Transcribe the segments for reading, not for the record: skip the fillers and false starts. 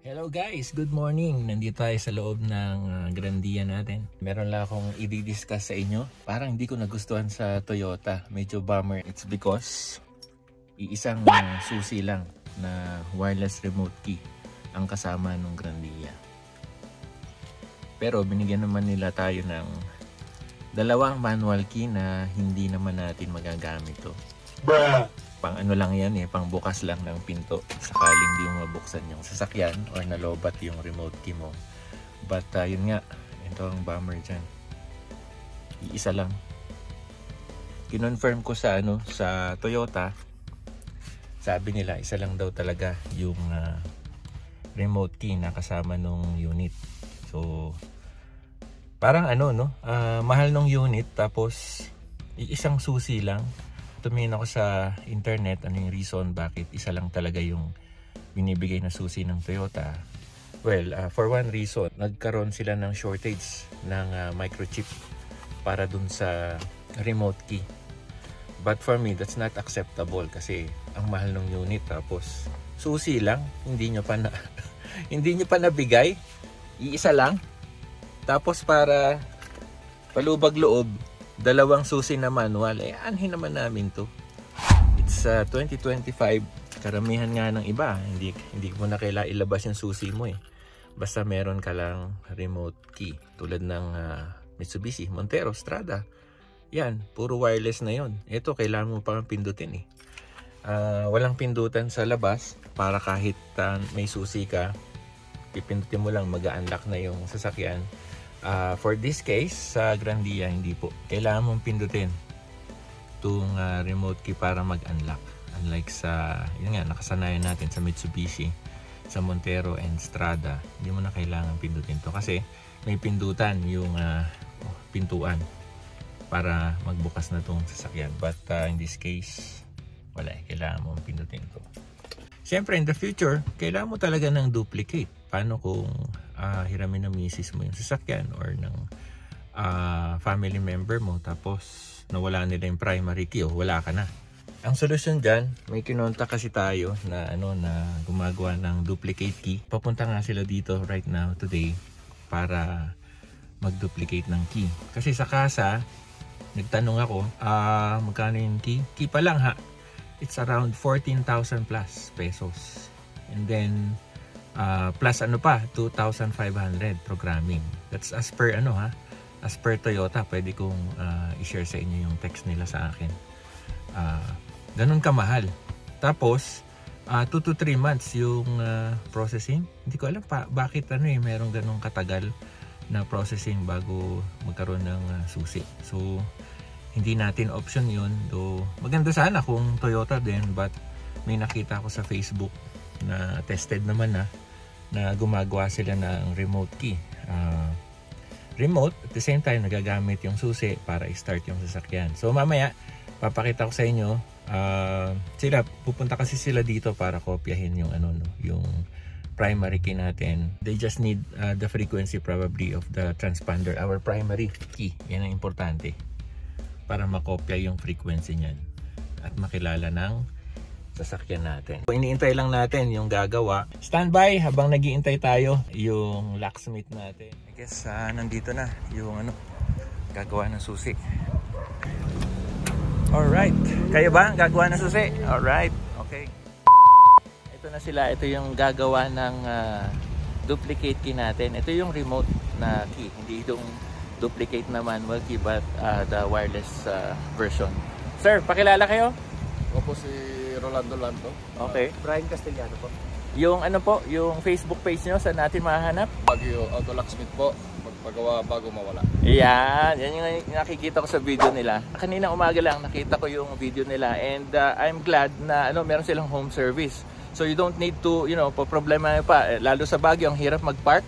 Hello guys, good morning. Nandito tayo sa loob ng Grandia natin. Meron lang akong i-discuss sa inyo. Parang hindi ko nagustuhan sa Toyota. Medyo bummer. It's because iisang susi lang na wireless remote key ang kasama ng Grandia. Pero binigyan naman nila tayo ng dalawang manual key na hindi naman natin magagamit to. Bruh! Pang ano lang yan pang bukas lang ng pinto sakaling di mo mabuksan yung sasakyan or nalobat yung remote key mo. But yun nga, ito ang bummer dyan. Iisa lang. Kinonfirm ko sa sa Toyota. Sabi nila isa lang daw talaga yung remote key na kasama nung unit. So parang mahal nung unit tapos iisang susi lang. Tumingin ako sa internet ano yung reason bakit isa lang talaga yung binibigay na susi ng Toyota. Well, for one reason, nagkaroon sila ng shortage ng microchip para dun sa remote key. But for me, that's not acceptable kasi ang mahal ng unit tapos susi lang, hindi nyo pa nabigay, iisa lang. Tapos para palubag loob, dalawang susi na manual, anhin naman namin to. It's 2025, karamihan nga ng iba, hindi mo na kailangan ilabas yung susi mo Basta meron ka lang remote key, tulad ng Mitsubishi, Montero, Strada. Yan, puro wireless na yon. Ito, kailangan mo pang pindutin walang pindutan sa labas, para kahit may susi ka, pipindutin mo lang, mag-unlock na yung sasakyan. For this case, sa Grandia, hindi po. Kailangan mong pindutin itong remote key para mag-unlock. Unlike sa, yun nga, nakasanayan natin sa Mitsubishi, sa Montero and Strada, hindi mo na kailangan pindutin to kasi may pindutan yung pintuan para magbukas na itong sasakyan. But in this case, wala kailangan mong pindutin to. Siyempre, in the future, kailangan mo talaga ng duplicate. Paano kung hiramin ng misis mo yung sasakyan or ng family member mo tapos nawala nila yung primary key o wala ka na. Ang solusyon dyan, may kinontak kasi tayo na na gumagawa ng duplicate key. Papunta nga sila dito right now today para mag-duplicate ng key. Kasi sa kasa, nagtanong ako, magkano yung key? Key pa lang it's around 14,000 plus pesos. And then plus 2,500 programming. That's as per as per Toyota. Pwede kong i-share sa inyo yung text nila sa akin. Ganun kamahal. Tapos 2 to 3 months yung processing. Hindi ko alam bakit merong ganun katagal na processing bago magkaroon ng susi. So hindi natin option yun. Though maganda sana kung Toyota din, but may nakita ako sa Facebook na tested naman na gumagawa sila ng remote key. Remote, at the same time nagagamit yung susi para i-start yung sasakyan. So mamaya papakita ko sa inyo, pupunta kasi sila dito para kopyahin yung yung primary key natin. They just need the frequency probably of the transponder, our primary key. Yan ang importante para makopya yung frequency niyan at makilala ng sasakyan natin. Iniintay lang natin yung gagawa. Standby habang nag-iintay tayo yung locksmith natin. I guess nandito na yung gagawa ng susi. Alright. Kayo ba gagawa ng susi? Alright. Okay. Ito na sila. Ito yung gagawa ng duplicate key natin. Ito yung remote na key. Hindi itong duplicate na manual key but the wireless version. Sir, pakilala kayo? Ako po si Rolando Lanto. Okay. Brian Castellano po. Yung yung Facebook page nyo, saan natin mahanap? Baguio Auto Locksmith po. Magpagawa bago mawala. Yan yung nakikita ko sa video nila. Kanina umaga lang nakita ko yung video nila and I'm glad na meron silang home service. So you don't need to, problema pa. Lalo sa Baguio, ang hirap mag-park.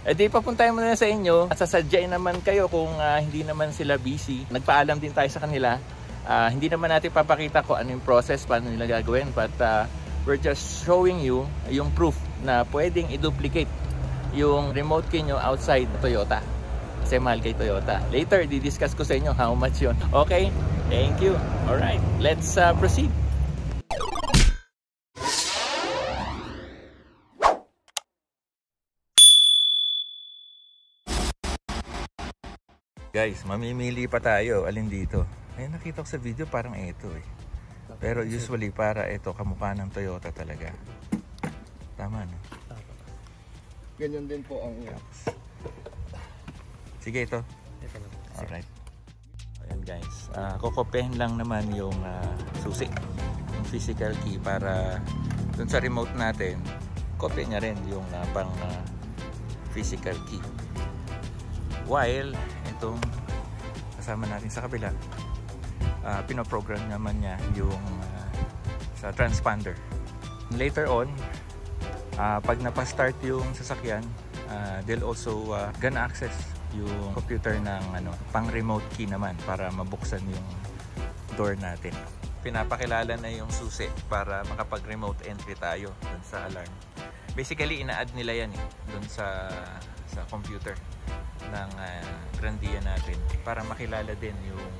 Di papuntahin mo na sa inyo at sasadyain naman kayo kung hindi naman sila busy. Nagpaalam din tayo sa kanila. Hindi naman natin papakita kung ano yung process, paano nila gagawin, but we're just showing you yung proof na pwedeng i-duplicate yung remote key nyo outside Toyota kasi mahal kay Toyota. Later, di-discuss ko sa inyo how much yun. Okay? Thank you. Alright, let's proceed. Guys, mamimili pa tayo. Alin dito? Ay, nakita ko sa video parang ito eh. Pero usually para ito, kamukha ng Toyota talaga. Tama, no? Ganyan din po ang... Sige, ito. Ito na po. Alright. Ayan guys. Kukopehin lang naman yung susi. Yung physical key para dun sa remote natin, kopya niya rin yung pang physical key. While itong kasama natin sa kabila, pinoprogram naman niya yung sa transponder. Later on, pag napastart yung sasakyan, they'll also gonna access yung computer ng pang remote key naman para mabuksan yung door natin. Pinapakilala na yung susi para makapag remote entry tayo dun sa alarm. Basically ina-add nila yan dun sa computer ng Grandia natin para makilala din yung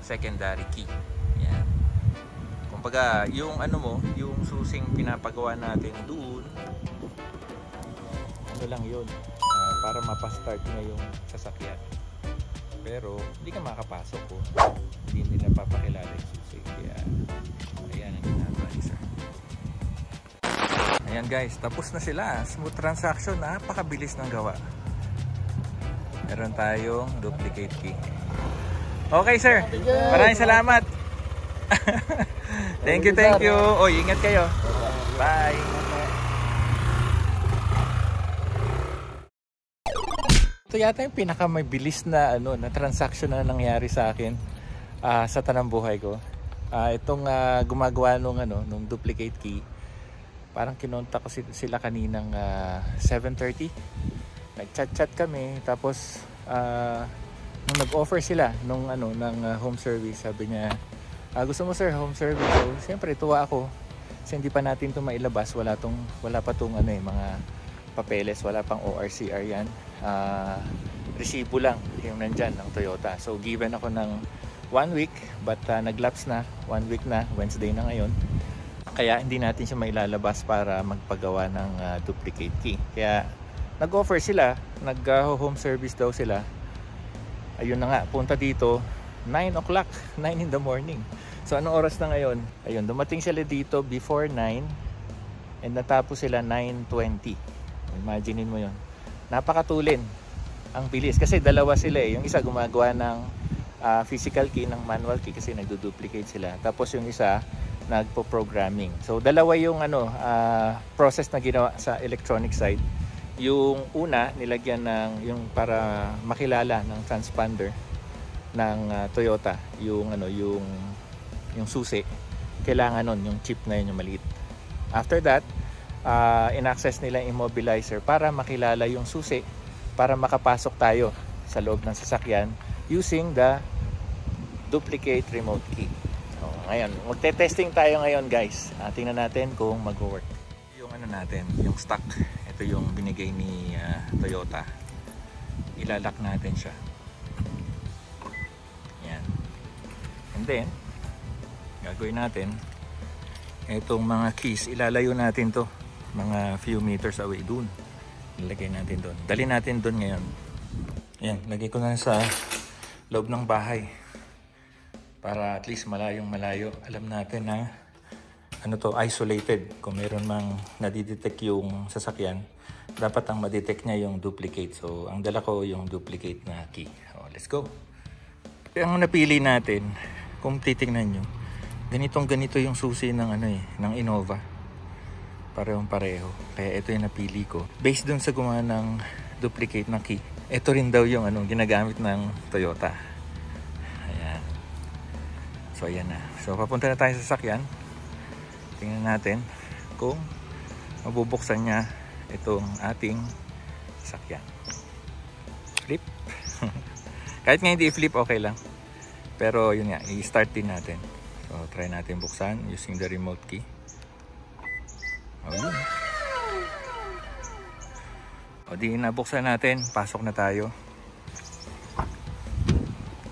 secondary key. Yan. Kumbaga yung yung susing pinapagawa natin doon, lang yun, para mapastart na yung sasakyan. Pero hindi ka makapasok kung hindi nila papakilala yung susi. Kaya ayan ang ginagawa ni sir. Ayan guys, tapos na sila. Smooth transaction, napakabilis ng gawa. Meron tayong duplicate key. Okay sir, maraming salamat. Thank you. Oy, ingat kayo. Bye. Ito yata yung pinakamabilis na na transaction na nangyari sa akin sa tanang buhay ko. Itong gumagawa nung duplicate key. Parang kinontak ko sila kaninang 7:30. Nag-chat kami, tapos nung nag-offer sila ng home service, sabi niya, gusto mo sir home service? So siyempre tuwa ako kasi hindi pa natin ito mailabas, wala pa tong mga papeles, wala pang ORCR yan. Resibo lang yung nandyan ng Toyota. So given ako ng 1 week, but nag-lapse na 1 week na, Wednesday na ngayon, kaya hindi natin siya mailalabas para magpagawa ng duplicate key. Kaya nag-offer sila, nag-home service daw sila. Ayun na nga, punta dito 9 o'clock, 9 in the morning. So anong oras na ngayon? Ayun, dumating sila dito before 9 and natapos sila 9:20. Imaginin mo yun. Napakatulin. Ang bilis. Kasi dalawa sila eh. Yung isa gumagawa ng physical key, ng manual key kasi nagdo-duplicate sila. Tapos yung isa nagpo-programming. So dalawa yung process na ginawa sa electronic side. Yung una, nilagyan ng yung para makilala ng transponder ng Toyota, yung yung susi. Kailangan nun, yung chip na yun, yung maliit. After that, in-access nila yung immobilizer para makilala yung susi, para makapasok tayo sa loob ng sasakyan using the duplicate remote key. So, ngayon, magte-testing tayo ngayon guys. Tingnan natin kung mag-work. Yung natin, yung stock. Ito yung binigay ni Toyota. Ilalak natin siya. Yan. And then, gagawin natin, itong mga keys, ilalayo natin to mga few meters away dun. Ilagay natin doon. Dali natin doon ngayon. Ayan, lagay ko na sa loob ng bahay. Para at least malayo. Alam natin na isolated. Kung meron mang nadidetect yung sasakyan, dapat ang madetect niya yung duplicate. So, ang dala ko yung duplicate na key. So, let's go. Kaya ang napili natin, kung titingnan nyo, ganito yung susi ng ng Innova. Parehong-pareho. Kaya ito yung napili ko. Based dun sa gumawa ng duplicate na key, ito rin daw yung ginagamit ng Toyota. Ayan. So ayan na. So papunta na tayo sa sasakyan. Tingnan natin kung mabubuksan niya itong ating sasakyan. Flip. Kahit nga hindi i-flip, okay lang. Pero yun nga, i-start din natin. So try natin buksan using the remote key. Yun. O di nabuksan natin, pasok na tayo.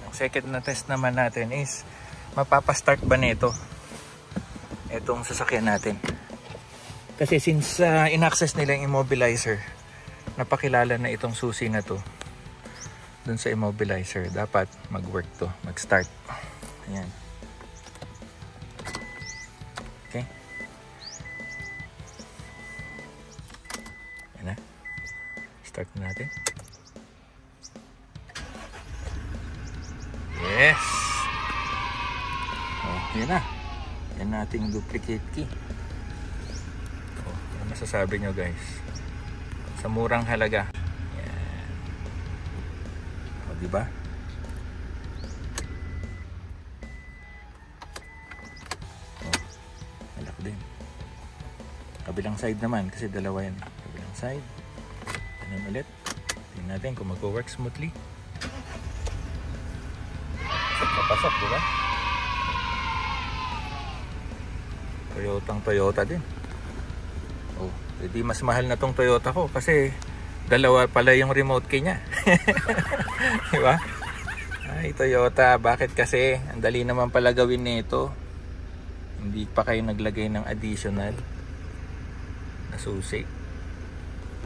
Ang second na test naman natin is mapapastart ba nito itong sasakyan natin. Kasi since in-access nila yung immobilizer, napakilala na itong susi na to. dun sa immobilizer, dapat mag-work to, mag-start. Ayan. Okay. Ayan na. Start na natin. Yes! Okay na. Yan nating duplicate key. Ano masasabi nyo guys? Sa murang halaga. Yan. O, diba? O, malak din. Kabilang side naman kasi dalawa yan. Kabilang side. Ganun ulit. Tingnan natin kung mag-work smoothly. Pasok, diba? Toyota din. Oh, hindi mas mahal na tong Toyota ko kasi dalawa pala yung remote key niya. Diba? Ay, Toyota, bakit kasi? Ang dali naman pala gawin nito. Hindi pa kayo naglagay ng additional na susi.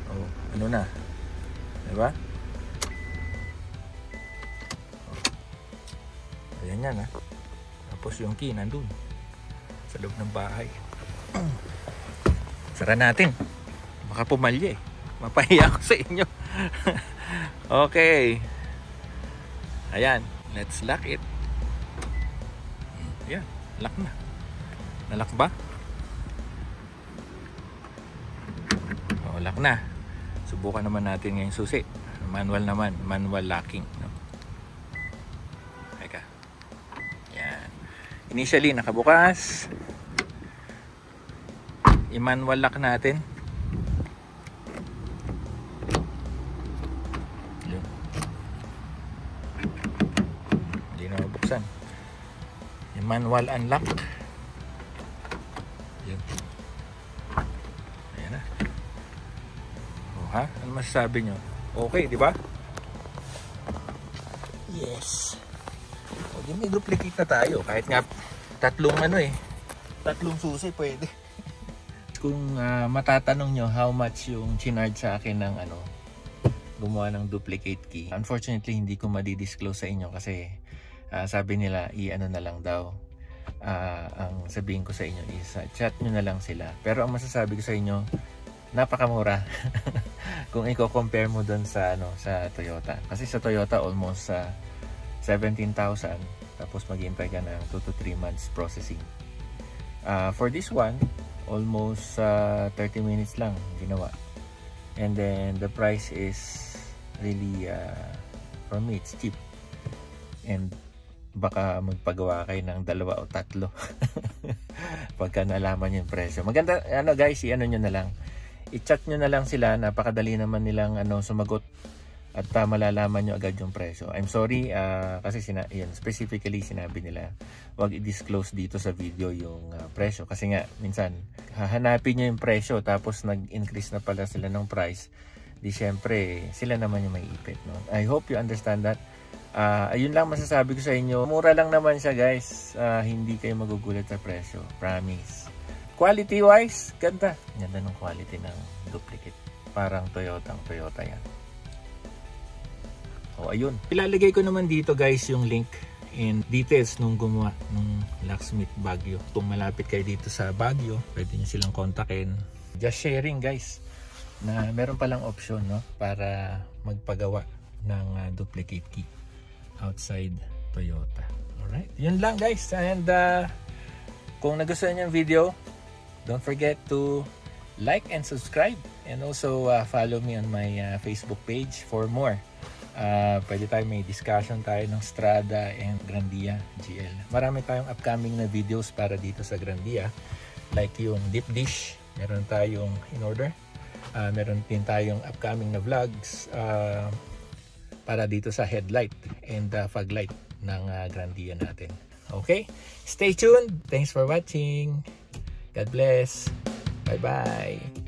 Oh, ano na? Diba? Oh. Ayan yan, ha? Tapos yung key nandun sa loob ng bahay. Sara natin. Baka pumalya eh. Mapahiya ako sa inyo. Okay. Ayan. Let's lock it. Ayan. Lock na. Nalock ba? O, lock na. Subukan naman natin ngayong susi. Manual naman. Manual locking. No? Teka. Ayan. Initially, nakabukas. I-manual lock natin. Yun. Hindi na mabuksan. I-manual unlock. Yun. Ayan na. O ha? Ano masasabi nyo? Okay, di ba? Yes. O di may duplicate na tayo. Kahit nga tatlong susi pwede. Kung matatanong nyo how much yung chinarge sa akin ng gumawa ng duplicate key, unfortunately hindi ko madidisclose sa inyo kasi sabi nila i-ano na lang daw. Ang sabihin ko sa inyo is chat nyo na lang sila. Pero ang masasabi ko sa inyo, napakamura. Kung i-compare mo dun sa sa Toyota. Kasi sa Toyota almost 17,000 tapos maghihintay ka ng 2 to 3 months processing. For this one, almost 30 minutes lang ginawa. And then the price is really for me it's cheap. And baka magpagawa kayo ng 2 o 3 pagka nalaman yung presyo. Maganda guys, i-ano nyo na lang. I-chat nyo na lang sila, napakadali naman nilang sumagot at malalaman nyo agad yung presyo. I'm sorry kasi specifically sinabi nila wag i-disclose dito sa video yung presyo kasi nga minsan hahanapin nyo yung presyo tapos nag-increase na pala sila ng price, di syempre sila naman yung may ipit, no? I hope you understand that. Ayun lang masasabi ko sa inyo. Mura lang naman siya guys. Hindi kayo magugulat sa presyo, promise. Quality wise, ganda ng quality ng duplicate. Parang Toyota yan. O ayun, ilalagay ko naman dito guys yung link and details nung gumawa nung locksmith Baguio. Kung malapit kayo dito sa Baguio, pwede nyo silang kontakin. Just sharing guys na meron palang option, no, para magpagawa ng duplicate key outside Toyota. Alright, yun lang guys. And kung nagustuhan nyo yung video, don't forget to like and subscribe and also follow me on my Facebook page for more. Pwede tayo may discussion tayo ng Strada and Grandia GL. Marami tayong upcoming na videos para dito sa Grandia, like yung deep dish, meron tayong in order. Meron din tayong upcoming na vlogs para dito sa headlight and fog light ng Grandia natin. Okay, stay tuned. Thanks for watching. God bless. Bye bye.